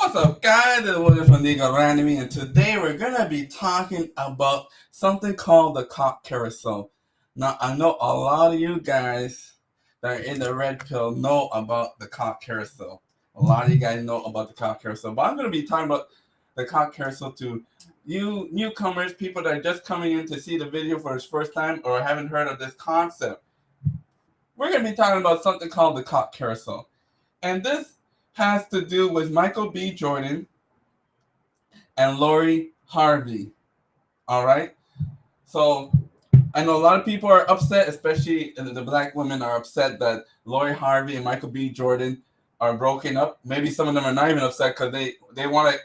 What's up, guys? It's William from Legal Randomly, and today we're gonna be talking about something called the cock carousel. Now, I know a lot of you guys that are in the red pill know about the cock carousel. A lot of you guys know about the cock carousel, but I'm gonna be talking about the cock carousel to you newcomers, people that are just coming in to see the video for the first time or haven't heard of this concept. We're gonna be talking about something called the cock carousel, and this has to do with Michael B. Jordan and Lori Harvey. All right. So I know a lot of people are upset, especially the black women are upset that Lori Harvey and Michael B. Jordan are broken up. Maybe some of them are not even upset because they want to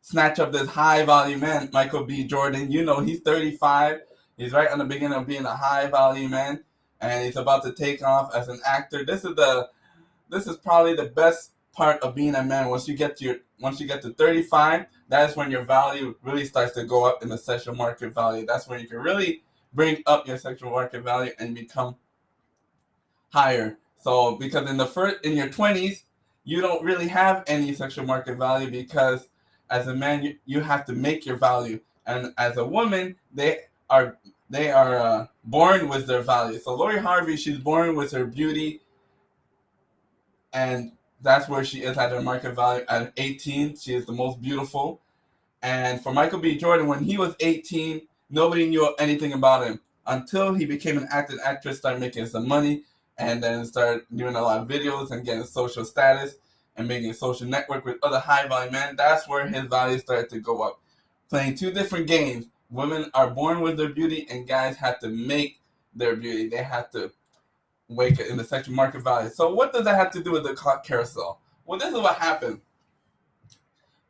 snatch up this high value man, Michael B. Jordan. You know, he's 35. He's right on the beginning of being a high value man, and he's about to take off as an actor. This is probably the best part of being a man. Once you get to 35, that's when your value really starts to go up in the sexual market value. That's when you can really bring up your sexual market value and become higher. So because in your 20s, you don't really have any sexual market value because as a man you have to make your value, and as a woman they are born with their value. So Lori Harvey, she's born with her beauty, and that's where she is at her market value. At 18, she is the most beautiful. And for Michael B. Jordan, when he was 18, nobody knew anything about him until he became an actor and actress, started making some money, and then started doing a lot of videos and getting social status and making a social network with other high value men. That's where his value started to go up. Playing two different games. Women are born with their beauty, and guys have to make their beauty. They have to wake in the sexual market value. So what does that have to do with the cock carousel? Well, this is what happened.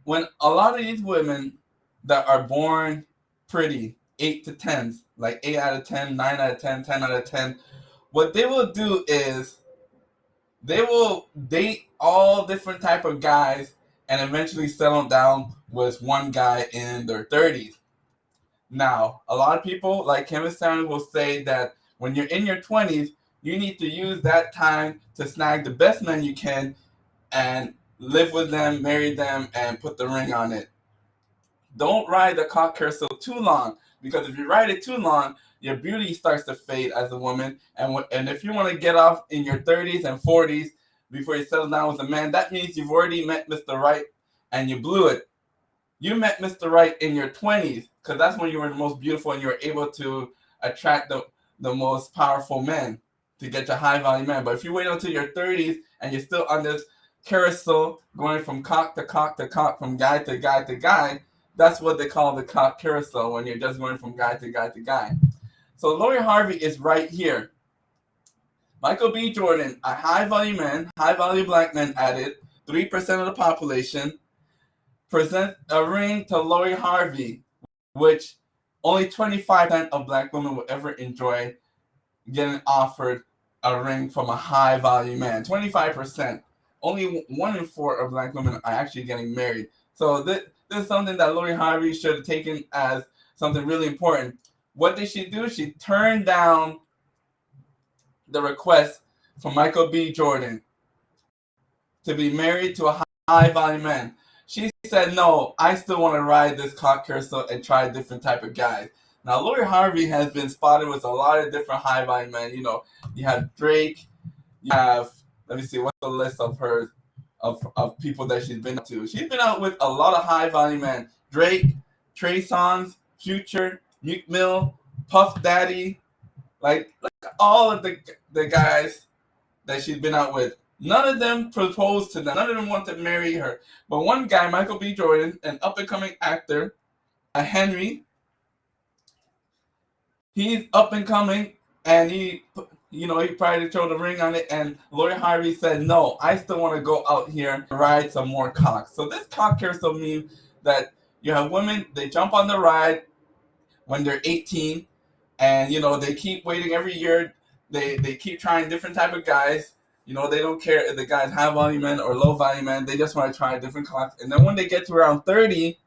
When a lot of these women that are born pretty, 8 to 10s, like 8 out of 10, 9 out of 10, 10 out of 10, what they will do is they will date all different type of guys and eventually settle down with one guy in their 30s. Now, a lot of people like Kevin Samuels will say that when you're in your 20s, you need to use that time to snag the best men you can and live with them, marry them, and put the ring on it. Don't ride the cock carousel too long, because if you ride it too long, your beauty starts to fade as a woman. And if you want to get off in your 30s and 40s before you settle down with a man, that means you've already met Mr. Right and you blew it. You met Mr. Right in your 20s because that's when you were the most beautiful and you were able to attract the most powerful men to get your high value man. But if you wait until your 30s and you're still on this carousel going from cock to cock to cock, from guy to guy to guy, that's what they call the cock carousel, when you're just going from guy to guy to guy. So Lori Harvey is right here. Michael B. Jordan, a high value man, high value black man added, 3% of the population, present a ring to Lori Harvey, which only 25% of black women will ever enjoy getting offered a ring from a high value man. 25%. Only 1 in 4 of black women are actually getting married. So this is something that Lori Harvey should have taken as something really important. What did she do? She turned down the request from Michael B. Jordan to be married to a high value man. She said, no, I still want to ride this cock carousel and try a different type of guys. Now, Lori Harvey has been spotted with a lot of different high value men. You know, you have Drake, you have, let me see, what's the list of her, of people that she's been to. She's been out with a lot of high value men. Drake, Trey Songz, Future, Meek Mill, Puff Daddy, like all of the guys that she's been out with. None of them proposed to them. None of them want to marry her. But one guy, Michael B. Jordan, an up-and-coming actor, a Henry, he's up-and-coming, and he probably throw the ring on it, and Lori Harvey said, no, I still want to go out here and ride some more cock. So this cock carousel means that you have women, they jump on the ride when they're 18, and, they keep waiting every year. They keep trying different type of guys. They don't care if the guy's high value men or low value men. They just want to try different clocks. And then when they get to around 30,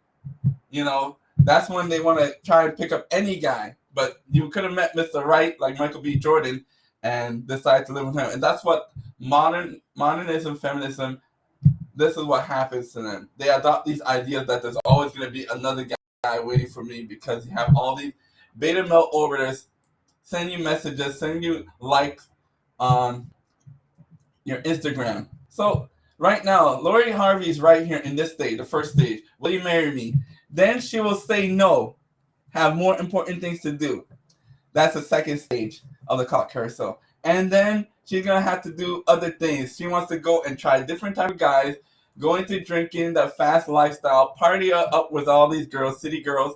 that's when they want to try and pick up any guy. But you could have met Mr. Right, like Michael B. Jordan, and decide to live with him. And that's what modernism, feminism, this is what happens to them. They adopt these ideas that there's always going to be another guy waiting for me, because you have all these beta male orbiters send you messages, send you likes on your Instagram. So right now, Lori Harvey's right here in this stage, the first stage. Will you marry me? Then she will say no, have more important things to do. That's the second stage of the cock carousel. And then she's going to have to do other things. She wants to go and try different type of guys, go into drinking, that fast lifestyle, party up with all these girls, city girls,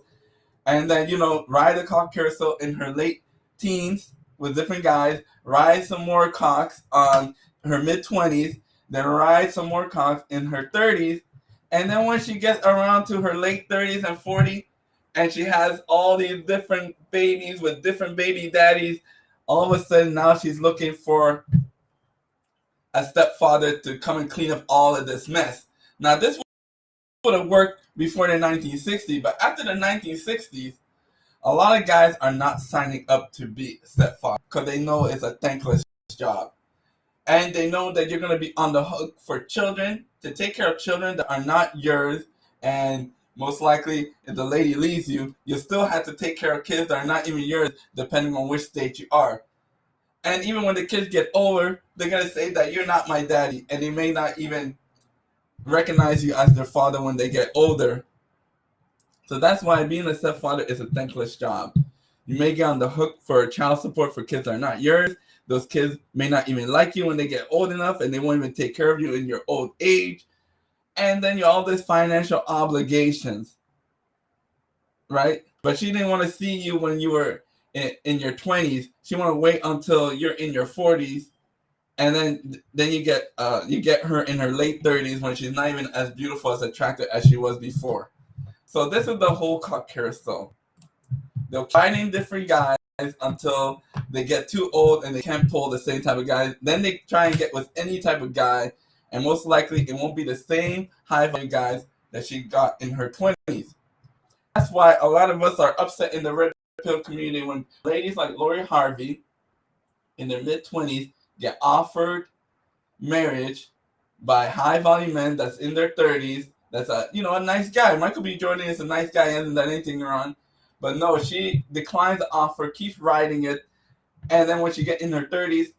and then, ride the cock carousel in her late teens with different guys, ride some more cocks on her mid-20s, then ride some more cocks in her 30s, and then when she gets around to her late 30s and 40s, and she has all these different babies with different baby daddies, all of a sudden now she's looking for a stepfather to come and clean up all of this mess. Now this would have worked before the 1960s, but after the 1960s, a lot of guys are not signing up to be a stepfather because they know it's a thankless job. And they know that you're going to be on the hook for children, to take care of children that are not yours. And most likely, if the lady leaves you, you still have to take care of kids that are not even yours, depending on which state you are. And even when the kids get older, they're going to say that you're not my daddy. And they may not even recognize you as their father when they get older. So that's why being a stepfather is a thankless job. You may get on the hook for child support for kids that are not yours. Those kids may not even like you when they get old enough, and they won't even take care of you in your old age. And then you all these financial obligations, right? But she didn't want to see you when you were in your 20s. She want to wait until you're in your 40s, and then you get her in her late 30s when she's not even as beautiful, as attractive as she was before. So this is the whole cock carousel. They'll find different guys until they get too old and they can't pull the same type of guy. Then they try and get with any type of guy, and most likely it won't be the same high value guys that she got in her 20s. That's why a lot of us are upset in the red pill community when ladies like Lori Harvey in their mid-20s get offered marriage by high value men that's in their 30s. That's a nice guy. Michael B. Jordan is a nice guy, hasn't done anything wrong. But no, she declines the offer, keeps riding it, and then when she gets in her 30s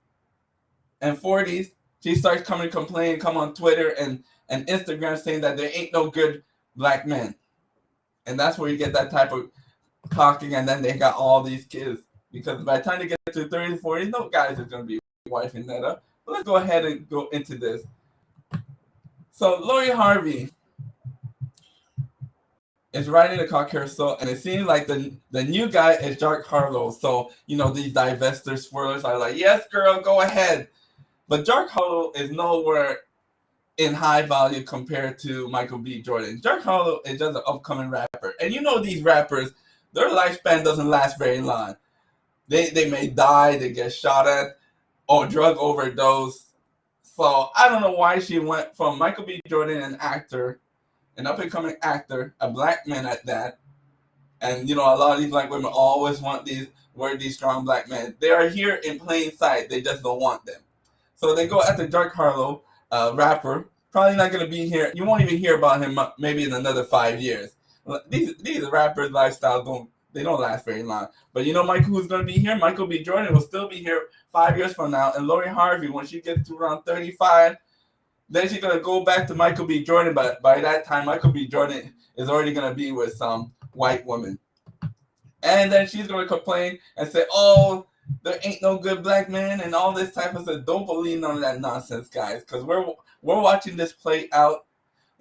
and 40s, she starts coming complaining, come on Twitter and Instagram saying that there ain't no good black men. And that's where you get that type of talking, and then they got all these kids. Because by the time they get to 30s, 40s, no guys are going to be wifing that up. But let's go ahead and go into this. So Lori Harvey is riding the cock carousel, and it seems like the new guy is Jack Harlow. So, these divester swirlers are like, yes, girl, go ahead. But Jack Harlow is nowhere in high value compared to Michael B. Jordan. Jack Harlow is just an upcoming rapper. And these rappers, their lifespan doesn't last very long. They may die, they get shot at, or drug overdose. So I don't know why she went from Michael B. Jordan, an actor, an up-and-coming actor, a black man at that. And, a lot of these black women always want these strong black men. They are here in plain sight. They just don't want them. So they go after Jack Harlow, rapper. Probably not going to be here. You won't even hear about him maybe in another 5 years. These rappers' lifestyles don't last very long. But Michael who's going to be here? Michael B. Jordan will still be here 5 years from now. And Lori Harvey, when she gets to around 35, then she's going to go back to Michael B. Jordan, but by that time, Michael B. Jordan is already going to be with some white woman. And then she's going to complain and say, oh, there ain't no good black man and all this type of stuff. Don't believe none of that nonsense, guys, because we're watching this play out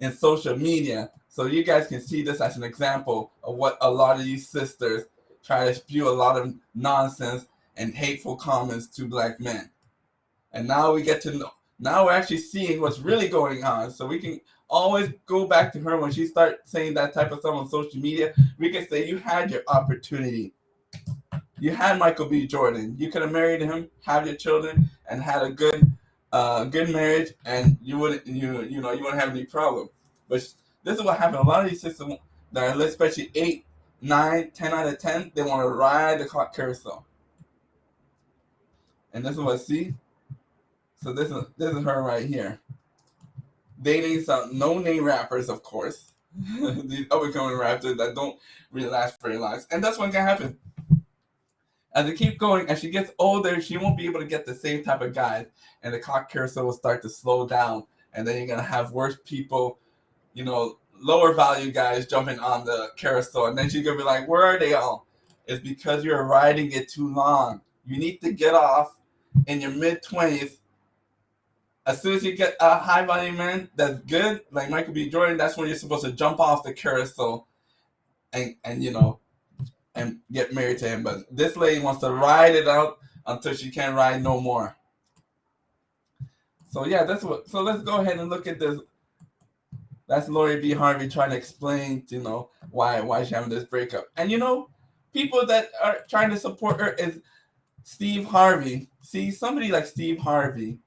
in social media. So you guys can see this as an example of what a lot of these sisters try to spew a lot of nonsense and hateful comments to black men. And now we get to know. Now we're actually seeing what's really going on. So we can always go back to her when she starts saying that type of stuff on social media. We can say, you had your opportunity. You had Michael B. Jordan. You could have married him, have your children, and had a good marriage, and you wouldn't have any problem. But this is what happened. A lot of these sisters that are especially 8, 9, 10 out of 10, they want to ride the carousel. And this is what see. So this is her right here. dating some no-name rappers, of course. These up-and-coming rappers that don't really last very long. And that's what can happen. As they keep going, as she gets older, she won't be able to get the same type of guys, and the cock carousel will start to slow down. And then you're gonna have worse people, lower value guys jumping on the carousel, and then she's gonna be like, "Where are they all?" It's because you're riding it too long. You need to get off in your mid-20s. As soon as you get a high value man that's good, like Michael B. Jordan, that's when you're supposed to jump off the carousel and get married to him. But this lady wants to ride it out until she can't ride no more. So yeah, so let's go ahead and look at this. That's Lori B. Harvey trying to explain, why she's having this breakup. And people that are trying to support her is Steve Harvey. See, somebody like Steve Harvey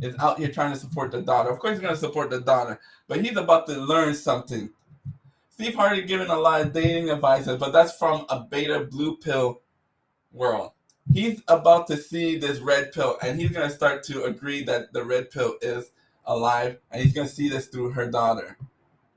is out here trying to support the daughter. Of course he's going to support the daughter, but he's about to learn something. Steve Harvey giving a lot of dating advices, but that's from a beta blue pill world. He's about to see this red pill, and he's going to start to agree that the red pill is alive, and he's going to see this through her daughter.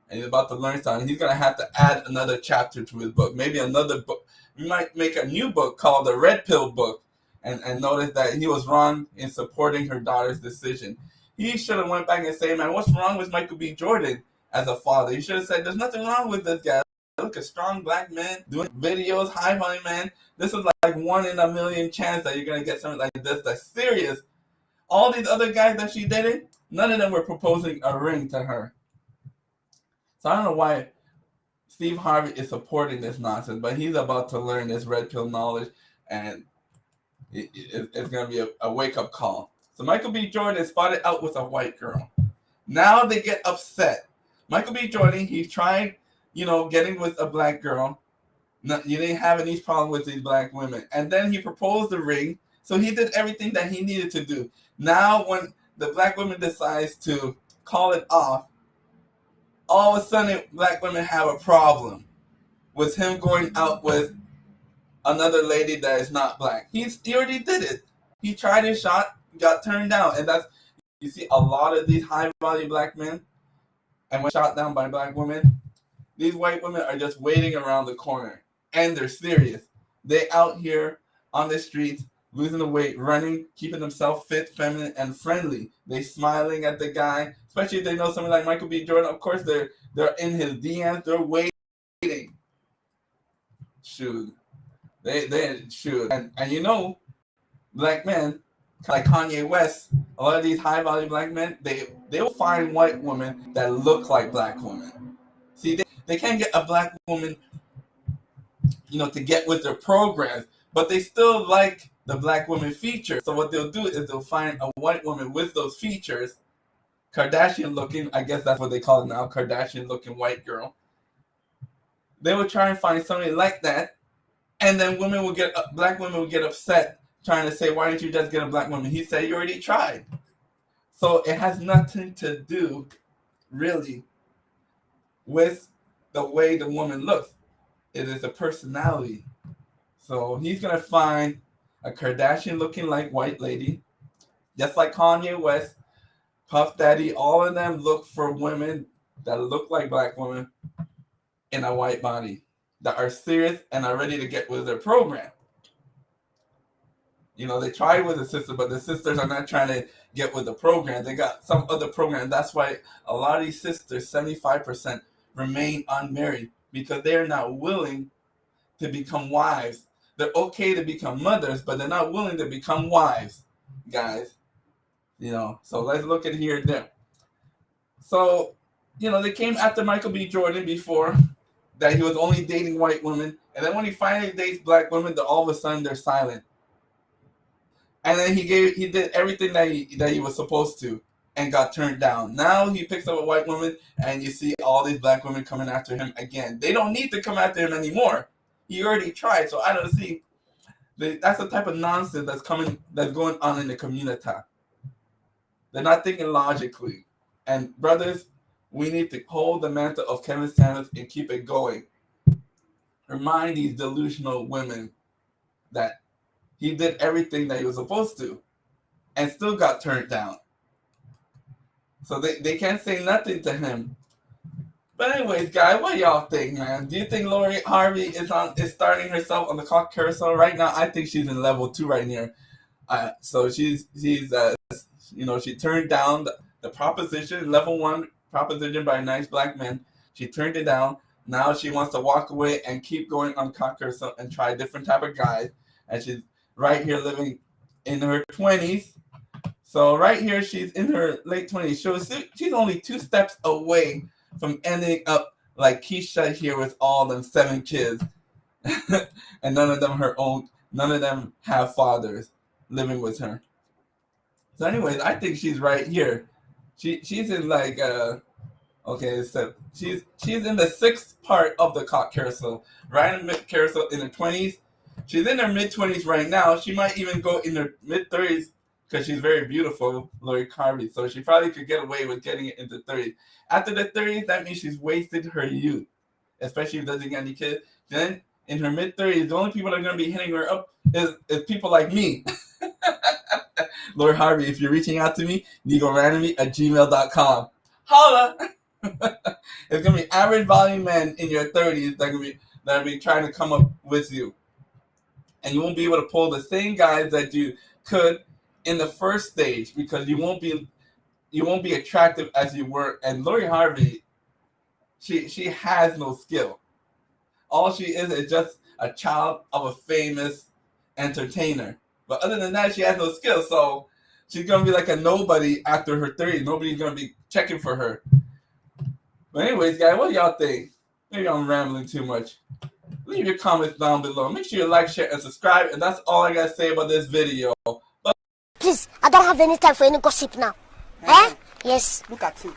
And he's about to learn something. He's going to have to add another chapter to his book, maybe another book. We might make a new book called the Red Pill Book, and notice that he was wrong in supporting her daughter's decision. He should have went back and said, man, what's wrong with Michael B. Jordan as a father? He should have said, there's nothing wrong with this guy. Look, a strong black man doing videos, high volume man. This is like 1 in a million chance that you're going to get something like this that's serious. All these other guys that she dated, none of them were proposing a ring to her. So I don't know why Steve Harvey is supporting this nonsense, but he's about to learn this red pill knowledge, and it's going to be a wake-up call. So Michael B. Jordan is spotted out with a white girl. Now they get upset. Michael B. Jordan, he tried, getting with a black girl. No, you didn't have any problem with these black women. And then he proposed the ring. So he did everything that he needed to do. Now when the black woman decides to call it off, all of a sudden black women have a problem with him going out with another lady that is not black. He already did it. He tried his shot, got turned down. And you see a lot of these high value black men, and when shot down by black women, these white women are just waiting around the corner. And they're serious. They out here on the streets, losing the weight, running, keeping themselves fit, feminine, and friendly. They smiling at the guy, especially if they know somebody like Michael B. Jordan. Of course, they're in his DMs. They're waiting. Shoot. They shoot. And black men, like Kanye West, a lot of these high-value black men, they will find white women that look like black women. See, they can't get a black woman to get with their programs, but they still like the black woman feature. So what they'll do is they'll find a white woman with those features, Kardashian looking, I guess that's what they call it now, Kardashian looking white girl. They will try and find somebody like that, and then black women will get upset trying to say, why didn't you just get a black woman? He said, you already tried. So it has nothing to do really with the way the woman looks. It is a personality. So he's going to find a Kardashian looking like white lady, just like Kanye West, Puff Daddy, all of them look for women that look like black women in a white body, that are serious and are ready to get with their program. They tried with the sisters, but the sisters are not trying to get with the program. They got some other program. That's why a lot of these sisters, 75%, remain unmarried, because they're not willing to become wives. They're okay to become mothers, but they're not willing to become wives, guys. So let's look at here and there. So, they came after Michael B. Jordan before, that he was only dating white women. And then when he finally dates black women, all of a sudden they're silent. And then he did everything that he was supposed to and got turned down. Now he picks up a white woman, and you see all these black women coming after him again. They don't need to come after him anymore. He already tried. So I don't see. That's the type of nonsense that's going on in the community. They're not thinking logically. And brothers, we need to hold the mantle of Kevin Samuels and keep it going. Remind these delusional women that he did everything that he was supposed to and still got turned down. So they can't say nothing to him. But anyways, guys, what y'all think, man? Do you think Lori Harvey is starting herself on the cock carousel right now? I think she's in level 2 right here. So she's she turned down the proposition, level 1 proposition by a nice black man. She turned it down. Now she wants to walk away and keep going on cock carousel and try different type of guys. And she's right here living in her 20s. So right here, she's in her late 20s. So she's only 2 steps away from ending up like Keisha here with all them 7 kids. And none of them her own. None of them have fathers living with her. So anyways, I think she's right here. She's in like okay, so she's in the 6th part of the cock carousel. Right in the mid carousel in her 20s. She's in her mid-20s right now. She might even go in her mid-30s because she's very beautiful, Lori Harvey. So she probably could get away with getting it into 30s. After the 30s, that means she's wasted her youth, especially if she doesn't get any kids. Then in her mid-30s, the only people that are going to be hitting her up is people like me. Lori Harvey, if you're reaching out to me, negorandomy@gmail.com. Holla! It's going to be average volume men in your 30s that are be trying to come up with you. And you won't be able to pull the same guys that you could in the first stage because you won't be attractive as you were. And Lori Harvey, she has no skill. All she is just a child of a famous entertainer. But other than that, she has no skill. So she's gonna be like a nobody after her 30s. Nobody's gonna be checking for her. But anyways, guys, what do y'all think? Maybe I'm rambling too much. Leave your comments down below. Make sure you like, share, and subscribe. And that's all I gotta say about this video. Please, I don't have any time for any gossip now. Eh? Yes. Look at you.